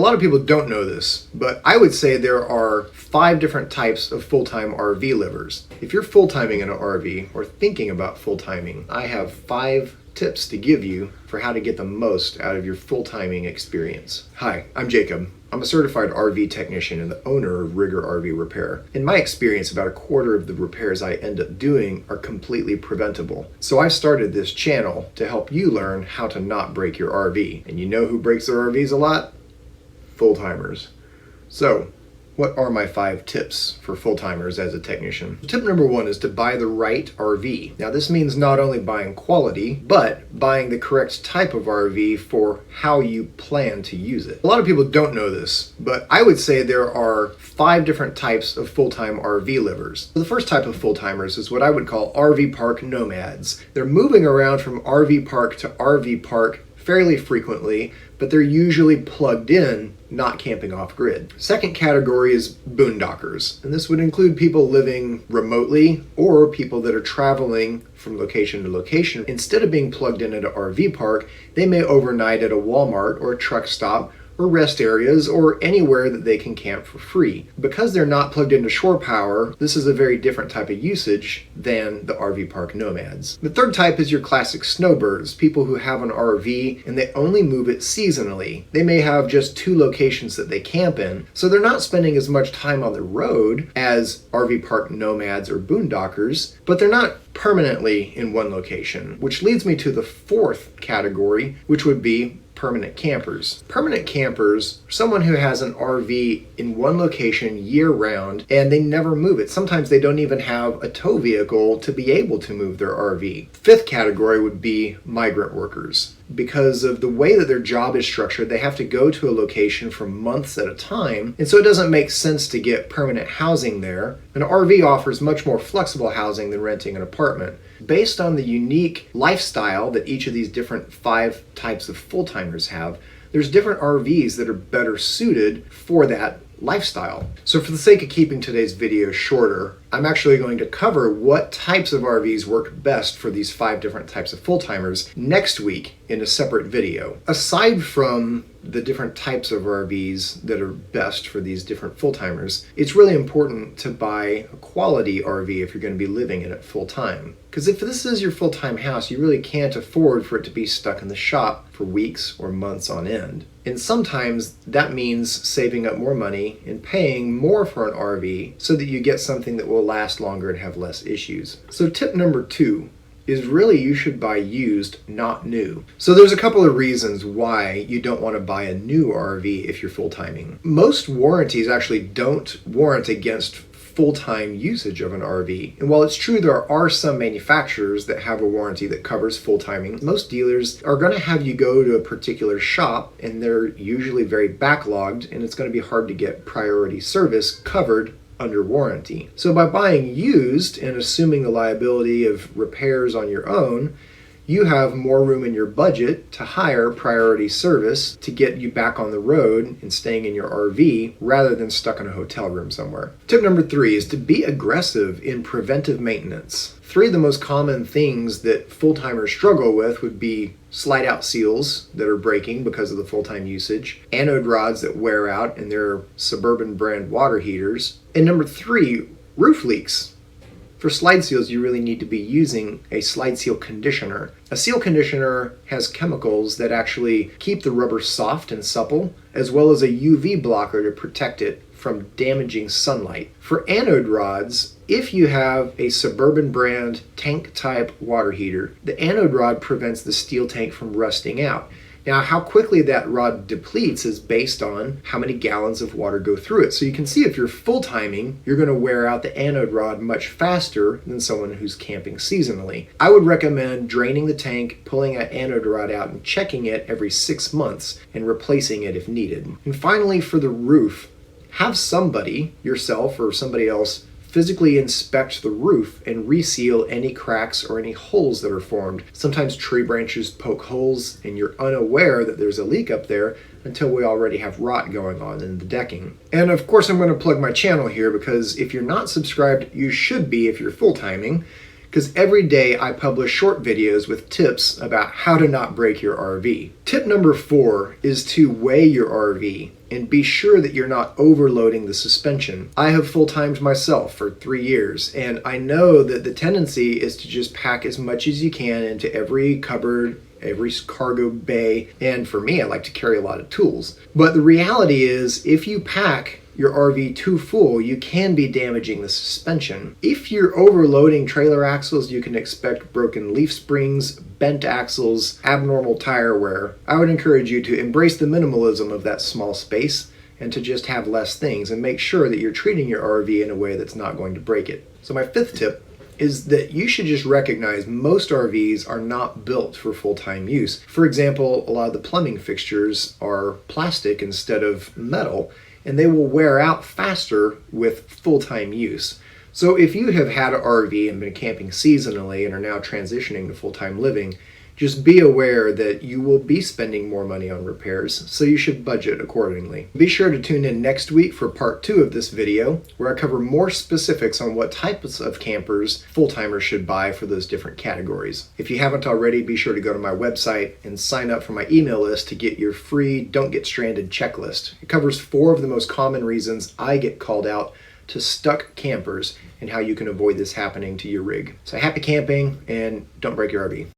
A lot of people don't know this, but I would say there are 5 different types of full-time RV livers. If you're full-timing in an RV or thinking about full-timing, I have 5 tips to give you for how to get the most out of your full-timing experience. Hi, I'm Jacob. I'm a certified RV technician and the owner of Rigger RV Repair. In my experience, about a quarter of the repairs I end up doing are completely preventable. So I started this channel to help you learn how to not break your RV. And you know who breaks their RVs a lot? Full-timers. So, what are my 5 tips for full-timers as a technician? Tip number 1 is to buy the right RV. Now this means not only buying quality, but buying the correct type of RV for how you plan to use it. A lot of people don't know this, but I would say there are 5 different types of full-time RV livers. The first type of full-timers is what I would call RV park nomads. They're moving around from RV park to RV park fairly frequently, but they're usually plugged in, not camping off grid. Second category is boondockers, and this would include people living remotely or people that are traveling from location to location. Instead of being plugged in at an RV park, they may overnight at a Walmart or a truck stop or rest areas or anywhere that they can camp for free. Because they're not plugged into shore power, this is a very different type of usage than the RV park nomads. The third type is your classic snowbirds, people who have an RV and they only move it seasonally. They may have just 2 locations that they camp in, so they're not spending as much time on the road as RV park nomads or boondockers, but they're not permanently in one location, which leads me to the 4th category, which would be permanent campers. Permanent campers are someone who has an RV in one location year-round and they never move it. Sometimes they don't even have a tow vehicle to be able to move their RV. 5th category would be migrant workers. Because of the way that their job is structured, they have to go to a location for months at a time, and so it doesn't make sense to get permanent housing there. An RV offers much more flexible housing than renting an apartment. Based on the unique lifestyle that each of these different 5 types of full-timers have, there's different RVs that are better suited for that lifestyle. So for the sake of keeping today's video shorter, I'm actually going to cover what types of RVs work best for these 5 different types of full-timers next week in a separate video. Aside from the different types of RVs that are best for these different full-timers, it's really important to buy a quality RV if you're going to be living in it full-time. Because if this is your full-time house, you really can't afford for it to be stuck in the shop for weeks or months on end. And sometimes that means saving up more money and paying more for an RV so that you get something that will last longer and have less issues. So tip number 2 is really you should buy used, not new. So there's a couple of reasons why you don't want to buy a new RV if you're full-timing. Most warranties actually don't warrant against full-time usage of an RV. And while it's true there are some manufacturers that have a warranty that covers full-timing, most dealers are going to have you go to a particular shop and they're usually very backlogged and it's going to be hard to get priority service covered under warranty. So by buying used and assuming the liability of repairs on your own, you have more room in your budget to hire priority service to get you back on the road and staying in your RV rather than stuck in a hotel room somewhere. Tip number 3 is to be aggressive in preventive maintenance. 3 of the most common things that full-timers struggle with would be slide out seals that are breaking because of the full-time usage, anode rods that wear out in their Suburban brand water heaters, and number 3, roof leaks. For slide seals, you really need to be using a slide seal conditioner. A seal conditioner has chemicals that actually keep the rubber soft and supple, as well as a UV blocker to protect it from damaging sunlight. For anode rods, if you have a Suburban brand tank type water heater, the anode rod prevents the steel tank from rusting out. Now, how quickly that rod depletes is based on how many gallons of water go through it. So you can see if you're full-timing, you're going to wear out the anode rod much faster than someone who's camping seasonally. I would recommend draining the tank, pulling that anode rod out, and checking it every 6 months and replacing it if needed. And finally, for the roof, have somebody, yourself or somebody else, physically inspect the roof and reseal any cracks or any holes that are formed. Sometimes tree branches poke holes and you're unaware that there's a leak up there until we already have rot going on in the decking. And of course I'm going to plug my channel here because if you're not subscribed, you should be if you're full-timing, because every day I publish short videos with tips about how to not break your RV. Tip number 4 is to weigh your RV. and be sure that you're not overloading the suspension. I have full-timed myself for 3 years, and I know that the tendency is to just pack as much as you can into every cupboard, every cargo bay, and for me, I like to carry a lot of tools. But the reality is, if you pack your RV too full, you can be damaging the suspension. If you're overloading trailer axles, you can expect broken leaf springs, bent axles, abnormal tire wear. I would encourage you to embrace the minimalism of that small space and to just have less things and make sure that you're treating your RV in a way that's not going to break it. So my 5th tip is that you should just recognize most RVs are not built for full-time use. For example, a lot of the plumbing fixtures are plastic instead of metal, and they will wear out faster with full-time use. So if you have had an RV and been camping seasonally and are now transitioning to full-time living, just be aware that you will be spending more money on repairs, so you should budget accordingly. Be sure to tune in next week for part 2 of this video, where I cover more specifics on what types of campers full-timers should buy for those different categories. If you haven't already, be sure to go to my website and sign up for my email list to get your free Don't Get Stranded checklist. It covers 4 of the most common reasons I get called out to stuck campers and how you can avoid this happening to your rig. So happy camping, and don't break your RV.